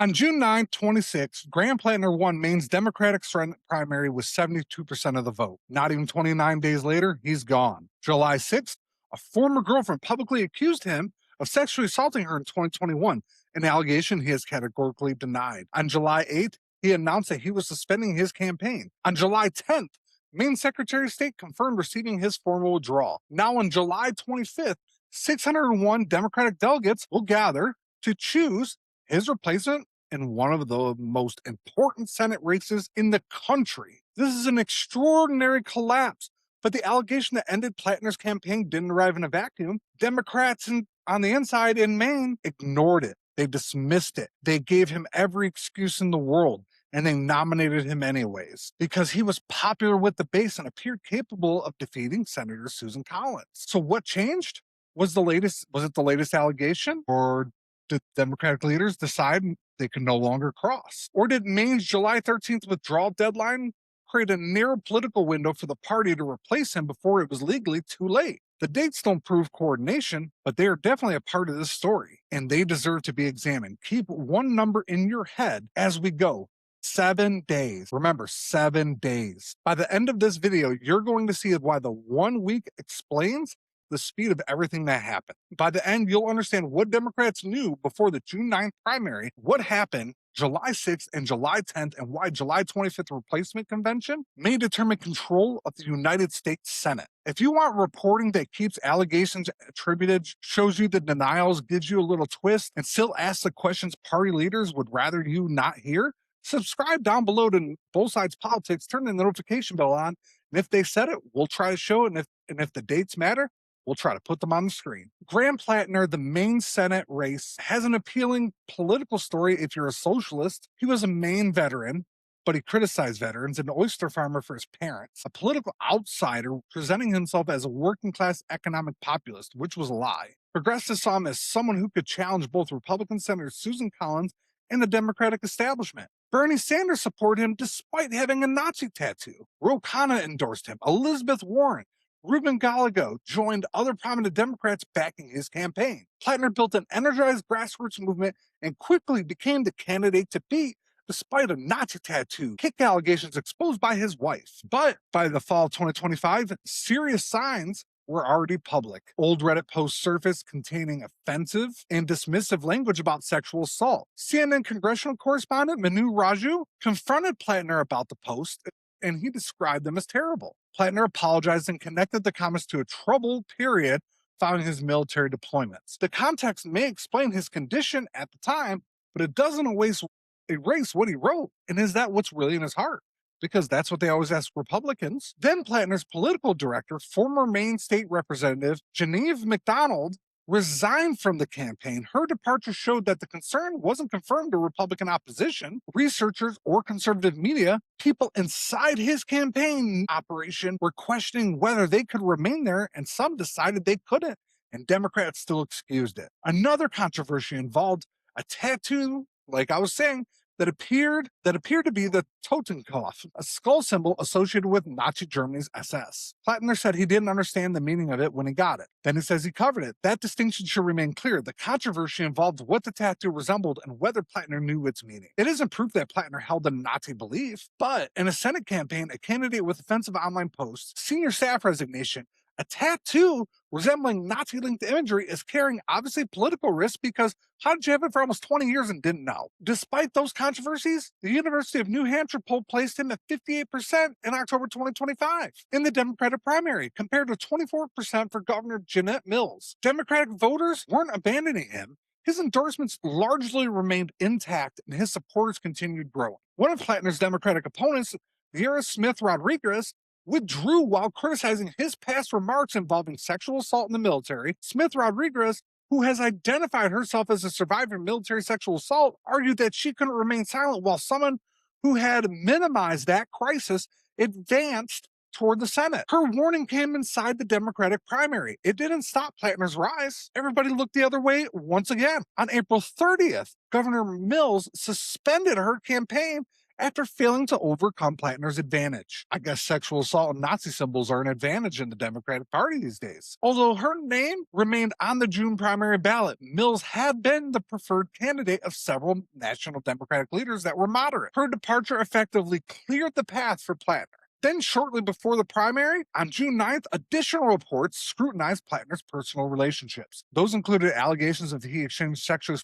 On June 9, 26, Graham Platner won Maine's Democratic primary with 72% of the vote. Not even 29 days later, he's gone. July 6th, a former girlfriend publicly accused him of sexually assaulting her in 2021, an allegation he has categorically denied. On July 8th, he announced that he was suspending his campaign. On July 10th, Maine Secretary of State confirmed receiving his formal withdrawal. Now on July 25th, 601 Democratic delegates will gather to choose his replacement in one of the most important Senate races in the country. This is an extraordinary collapse, but the allegation that ended Platner's campaign didn't arrive in a vacuum. Democrats on the inside in Maine ignored it. They dismissed it. They gave him every excuse in the world, and they nominated him anyways because he was popular with the base and appeared capable of defeating Senator Susan Collins. So what changed? Was it the latest allegation, or did Democratic leaders decide they could no longer cross? Or did Maine's July 13th withdrawal deadline create a narrow political window for the party to replace him before it was legally too late? The dates don't prove coordination, but they are definitely a part of this story, and they deserve to be examined. Keep one number in your head as we go. 7 days. Remember, 7 days. By the end of this video, you're going to see why the 1 week explains the speed of everything that happened. By the end, you'll understand what Democrats knew before the June 9th primary, what happened July 6th and July 10th, and why July 25th replacement convention may determine control of the United States Senate. If you want reporting that keeps allegations attributed, shows you the denials, gives you a little twist, and still asks the questions party leaders would rather you not hear, subscribe down below to Both Sides Politics, turn the notification bell on, and if they said it, we'll try to show it, and if the dates matter, we'll try to put them on the screen. Graham Platner, the Maine Senate race, has an appealing political story if you're a socialist. He was a Maine veteran, but he criticized veterans, an oyster farmer for his parents, a political outsider presenting himself as a working-class economic populist, which was a lie. Progressives saw him as someone who could challenge both Republican Senator Susan Collins and the Democratic establishment. Bernie Sanders supported him despite having a Nazi tattoo. Ro Khanna endorsed him. Elizabeth Warren, Ruben Gallego joined other prominent Democrats backing his campaign. Platner built an energized grassroots movement and quickly became the candidate to beat despite a Nazi tattoo, kick allegations exposed by his wife. But by the fall of 2025, serious signs were already public. Old Reddit posts surfaced containing offensive and dismissive language about sexual assault. CNN congressional correspondent Manu Raju confronted Platner about the post, and he described them as terrible. Platner apologized and connected the comments to a troubled period following his military deployments. The context may explain his condition at the time, but it doesn't erase what he wrote. And is that what's really in his heart? Because that's what they always ask Republicans. Then Platner's political director, former Maine State Representative Genevieve McDonald, resigned from the campaign. Her departure showed that the concern wasn't confirmed to Republican opposition, researchers, or conservative media. People inside his campaign operation were questioning whether they could remain there, and some decided they couldn't, and Democrats still excused it. Another controversy involved a tattoo, like I was saying, that appeared to be the Totenkopf, a skull symbol associated with Nazi Germany's SS. Platner said he didn't understand the meaning of it when he got it. Then he says he covered it. That distinction should remain clear. The controversy involved what the tattoo resembled and whether Platner knew its meaning. It isn't proof that Platner held a Nazi belief, but in a Senate campaign, a candidate with offensive online posts, senior staff resignation, a tattoo resembling Nazi-linked imagery is carrying obviously political risk because how did you have it for almost 20 years and didn't know? Despite those controversies, the University of New Hampshire poll placed him at 58% in October 2025 in the Democratic primary, compared to 24% for Governor Jeanette Mills. Democratic voters weren't abandoning him. His endorsements largely remained intact and his supporters continued growing. One of Platner's Democratic opponents, Vera Smith Rodriguez, withdrew while criticizing his past remarks involving sexual assault in the military. Smith Rodriguez, who has identified herself as a survivor of military sexual assault, argued that she couldn't remain silent while someone who had minimized that crisis advanced toward the Senate. Her warning came inside the Democratic primary. It didn't stop Platner's rise. Everybody looked the other way once again. On April 30th, Governor Mills suspended her campaign after failing to overcome Platner's advantage. I guess sexual assault and Nazi symbols are an advantage in the Democratic Party these days. Although her name remained on the June primary ballot, Mills had been the preferred candidate of several national Democratic leaders that were moderate. Her departure effectively cleared the path for Platner. Then, shortly before the primary, on June 9th, additional reports scrutinized Platner's personal relationships. Those included allegations that he exchanged sexually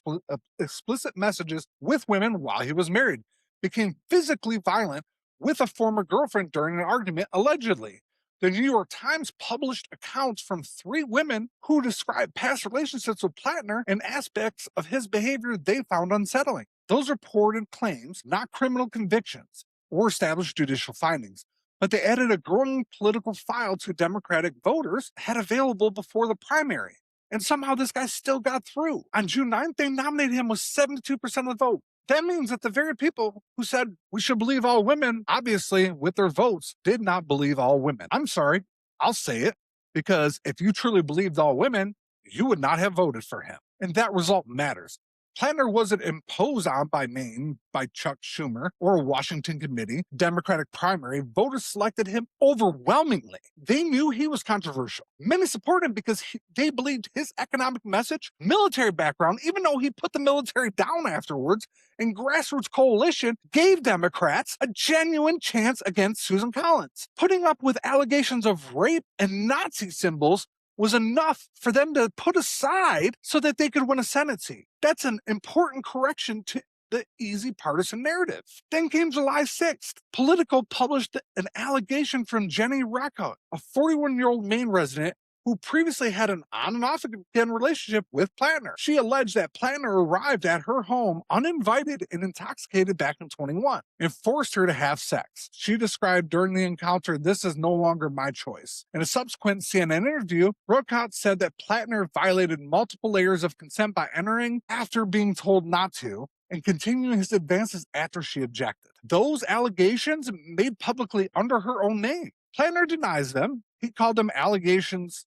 explicit messages with women while he was married, became physically violent with a former girlfriend during an argument, allegedly. The New York Times published accounts from 3 women who described past relationships with Platner and aspects of his behavior they found unsettling. Those reported claims, not criminal convictions or established judicial findings, but they added a growing political file to Democratic voters had available before the primary. And somehow this guy still got through. On June 9th, they nominated him with 72% of the vote. That means that the very people who said we should believe all women, obviously, with their votes, did not believe all women. I'm sorry, I'll say it, because if you truly believed all women, you would not have voted for him. And that result matters. Platner wasn't imposed on by Maine, by Chuck Schumer, or a Washington committee. Democratic primary voters selected him overwhelmingly. They knew he was controversial. Many supported him because they believed his economic message, military background, even though he put the military down afterwards, and grassroots coalition gave Democrats a genuine chance against Susan Collins. Putting up with allegations of rape and Nazi symbols was enough for them to put aside so that they could win a Senate seat. That's an important correction to the easy partisan narrative. Then came July 6th. Politico published an allegation from Jenny Recca, a 41-year-old Maine resident who previously had an on and off again relationship with Platner. She alleged that Platner arrived at her home uninvited and intoxicated back in 21 and forced her to have sex. She described during the encounter, "This is no longer my choice." In a subsequent CNN interview, Rocott said that Platner violated multiple layers of consent by entering after being told not to and continuing his advances after she objected. Those allegations made publicly under her own name. Platner denies them. He called the allegations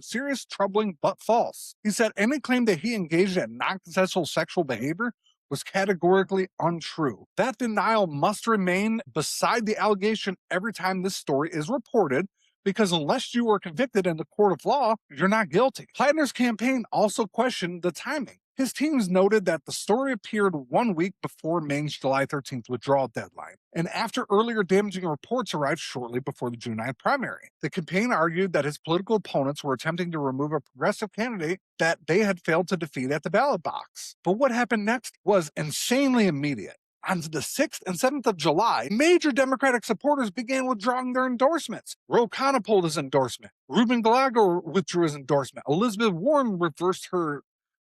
serious, troubling, but false. He said any claim that he engaged in non-consensual sexual behavior was categorically untrue. That denial must remain beside the allegation every time this story is reported, because unless you are convicted in the court of law, you're not guilty. Platner's campaign also questioned the timing. His teams noted that the story appeared 1 week before Maine's July 13th withdrawal deadline, and after earlier damaging reports arrived shortly before the June 9th primary. The campaign argued that his political opponents were attempting to remove a progressive candidate that they had failed to defeat at the ballot box. But what happened next was insanely immediate. On the 6th and 7th of July, major Democratic supporters began withdrawing their endorsements. Ro Khanna pulled his endorsement. Ruben Gallego withdrew his endorsement. Elizabeth Warren reversed her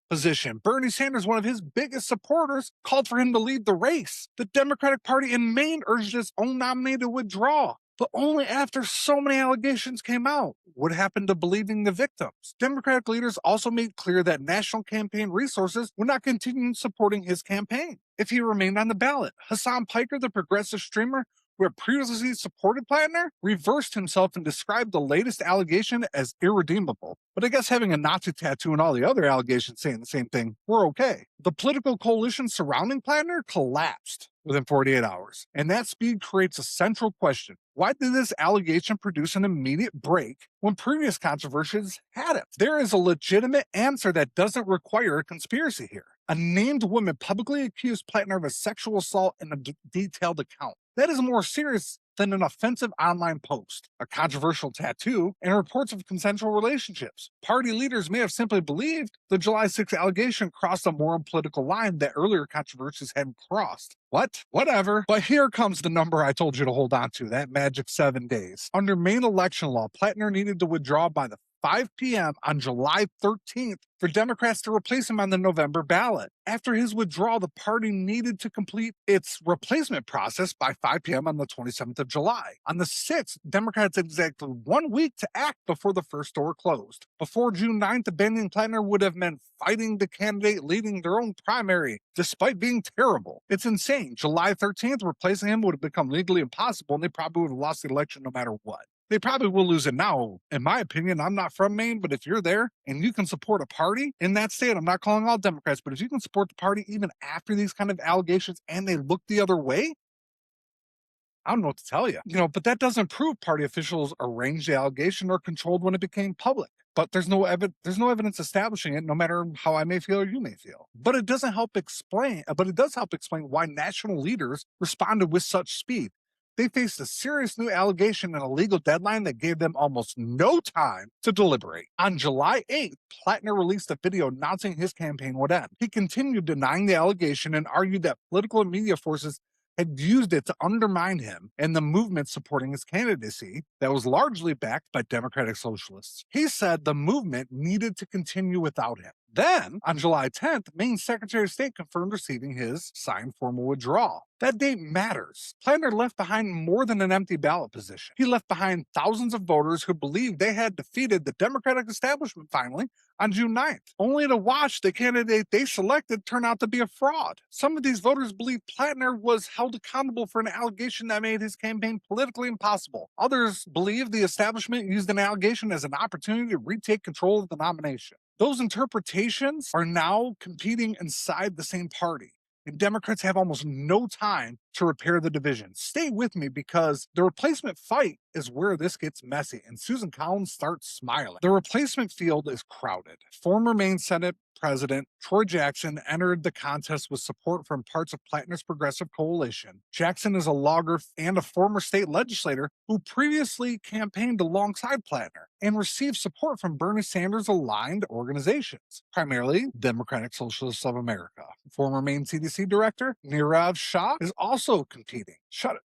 position. Bernie Sanders, one of his biggest supporters, called for him to lead the race. The Democratic Party in Maine urged its own nominee to withdraw, but only after so many allegations came out. What happened to believing the victims? Democratic leaders also made clear that national campaign resources would not continue supporting his campaign if he remained on the ballot. Hassan Piker, the progressive streamer who had previously supported Platner, reversed himself and described the latest allegation as irredeemable. But I guess having a Nazi tattoo and all the other allegations saying the same thing, we're okay. The political coalition surrounding Platner collapsed within 48 hours. And that speed creates a central question. Why did this allegation produce an immediate break when previous controversies hadn't? There is a legitimate answer that doesn't require a conspiracy here. A named woman publicly accused Platner of a sexual assault in a detailed account. That is more serious than an offensive online post, a controversial tattoo, and reports of consensual relationships. Party leaders may have simply believed the July 6th allegation crossed a moral and political line that earlier controversies hadn't crossed. What? Whatever. But here comes the number I told you to hold on to, that magic 7 days. Under Maine election law, Platner needed to withdraw by the 5 p.m. on July 13th for Democrats to replace him on the November ballot. After his withdrawal, the party needed to complete its replacement process by 5 p.m. on the 27th of July. On the 6th, Democrats had exactly 1 week to act before the first door closed. Before June 9th, abandoning Platner would have meant fighting the candidate leading their own primary, despite being terrible. It's insane. July 13th, replacing him would have become legally impossible, and they probably would have lost the election no matter what. They probably will lose it now. In my opinion, I'm not from Maine, but if you're there and you can support a party in that state, I'm not calling all Democrats, but if you can support the party even after these kind of allegations and they look the other way, I don't know what to tell you. But that doesn't prove party officials arranged the allegation or controlled when it became public. But there's no evidence establishing it, no matter how I may feel or you may feel. But it does help explain why national leaders responded with such speed. They faced a serious new allegation and a legal deadline that gave them almost no time to deliberate. On July 8th, Platner released a video announcing his campaign would end. He continued denying the allegation and argued that political and media forces had used it to undermine him and the movement supporting his candidacy that was largely backed by Democratic socialists. He said the movement needed to continue without him. Then, on July 10th, Maine's Secretary of State confirmed receiving his signed formal withdrawal. That date matters. Platner left behind more than an empty ballot position. He left behind thousands of voters who believed they had defeated the Democratic establishment finally on June 9th, only to watch the candidate they selected turn out to be a fraud. Some of these voters believe Platner was held accountable for an allegation that made his campaign politically impossible. Others believe the establishment used an allegation as an opportunity to retake control of the nomination. Those interpretations are now competing inside the same party, and Democrats have almost no time to repair the division. Stay with me because the replacement fight is where this gets messy, and Susan Collins starts smiling. The replacement field is crowded. Former Maine Senate President Troy Jackson entered the contest with support from parts of Platner's Progressive Coalition. Jackson is a lawyer and a former state legislator who previously campaigned alongside Platner and received support from Bernie Sanders-aligned organizations, primarily Democratic Socialists of America. Former Maine CDC Director Nirav Shah is also competing. Shah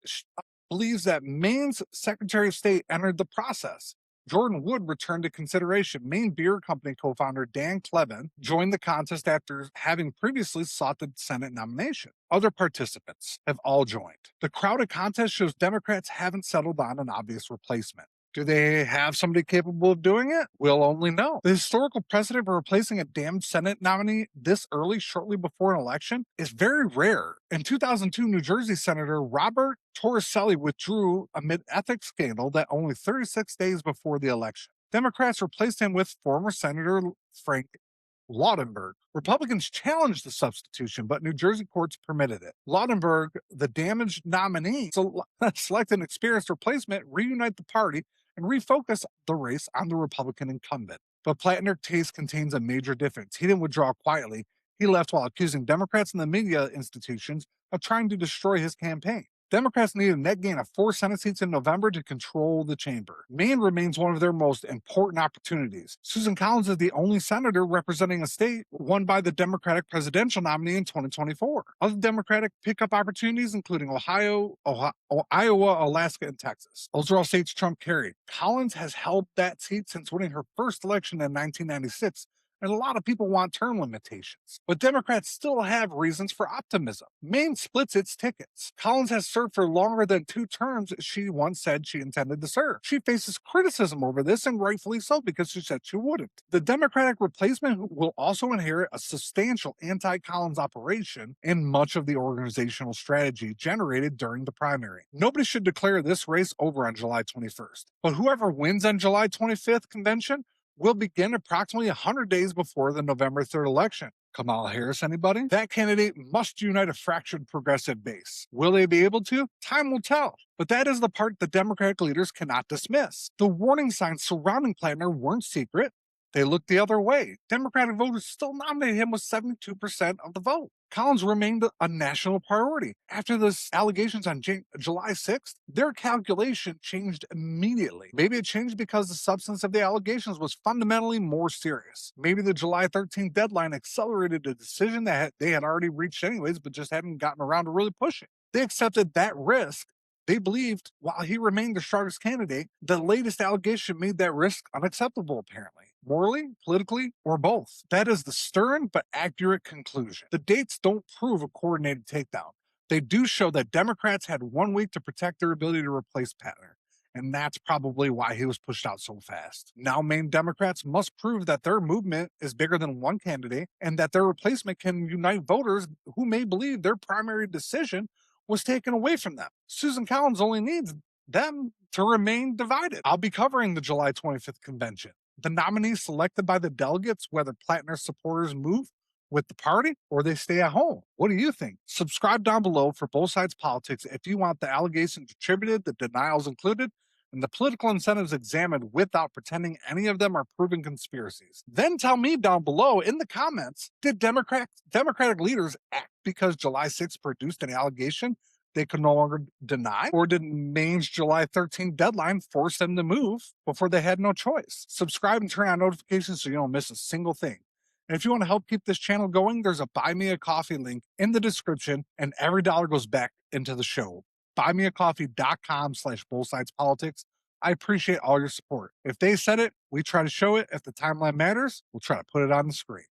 believes that Maine's Secretary of State entered the process. Jordan Wood returned to consideration. Maine Beer Company co-founder Dan Clevin joined the contest after having previously sought the Senate nomination. Other participants have all joined. The crowded contest shows Democrats haven't settled on an obvious replacement. Do they have somebody capable of doing it? We'll only know. The historical precedent for replacing a damned Senate nominee this early, shortly before an election, is very rare. In 2002, New Jersey Senator Robert Torricelli withdrew amid ethics scandal that only 36 days before the election. Democrats replaced him with former Senator Frank Laudenberg. Republicans challenged the substitution, but New Jersey courts permitted it. Laudenberg, the damaged nominee, select an experienced replacement, reunite the party, and refocus the race on the Republican incumbent. But Platner's case contains a major difference. He didn't withdraw quietly. He left while accusing Democrats and the media institutions of trying to destroy his campaign. Democrats need a net gain of 4 Senate seats in November to control the chamber. Maine remains one of their most important opportunities. Susan Collins is the only senator representing a state won by the Democratic presidential nominee in 2024. Other Democratic pickup opportunities, including Iowa, Alaska, and Texas. Those are all states Trump carried. Collins has held that seat since winning her first election in 1996. And a lot of people want term limitations. But Democrats still have reasons for optimism. Maine splits its tickets. Collins has served for longer than 2 terms she once said she intended to serve. She faces criticism over this, and rightfully so, because she said she wouldn't. The Democratic replacement will also inherit a substantial anti-Collins operation and much of the organizational strategy generated during the primary. Nobody should declare this race over on July 21st. But whoever wins on July 25th convention will begin approximately 100 days before the November 3rd election. Kamala Harris, anybody? That candidate must unite a fractured progressive base. Will they be able to? Time will tell. But that is the part the Democratic leaders cannot dismiss. The warning signs surrounding Platner weren't secret. They looked the other way. Democratic voters still nominated him with 72% of the vote. Collins remained a national priority. After the allegations on July 6th, their calculation changed immediately. Maybe it changed because the substance of the allegations was fundamentally more serious. Maybe the July 13th deadline accelerated a decision that they had already reached anyways, but just hadn't gotten around to really pushing. They accepted that risk. They believed, while he remained the strongest candidate, the latest allegation made that risk unacceptable, apparently. Morally, politically, or both. That is the stern but accurate conclusion. The dates don't prove a coordinated takedown. They do show that Democrats had 1 week to protect their ability to replace Platner, and that's probably why he was pushed out so fast. Now, Maine Democrats must prove that their movement is bigger than one candidate and that their replacement can unite voters who may believe their primary decision was taken away from them. Susan Collins only needs them to remain divided. I'll be covering the July 25th convention. The nominees selected by the delegates, whether Platner supporters move with the party or they stay at home. What do you think? Subscribe down below for both sides politics if you want the allegations attributed, the denials included, and the political incentives examined without pretending any of them are proven conspiracies. Then tell me down below in the comments, did Democratic leaders act because July 6th produced an allegation they could no longer deny? Or did Maine's July 13th deadline force them to move before they had no choice? Subscribe and turn on notifications so you don't miss a single thing. And if you want to help keep this channel going, there's a Buy Me a Coffee link in the description, and every dollar goes back into the show. buymeacoffee.com/bothsidespolitics. I appreciate all your support. If they said it, we try to show it. If the timeline matters, we'll try to put it on the screen.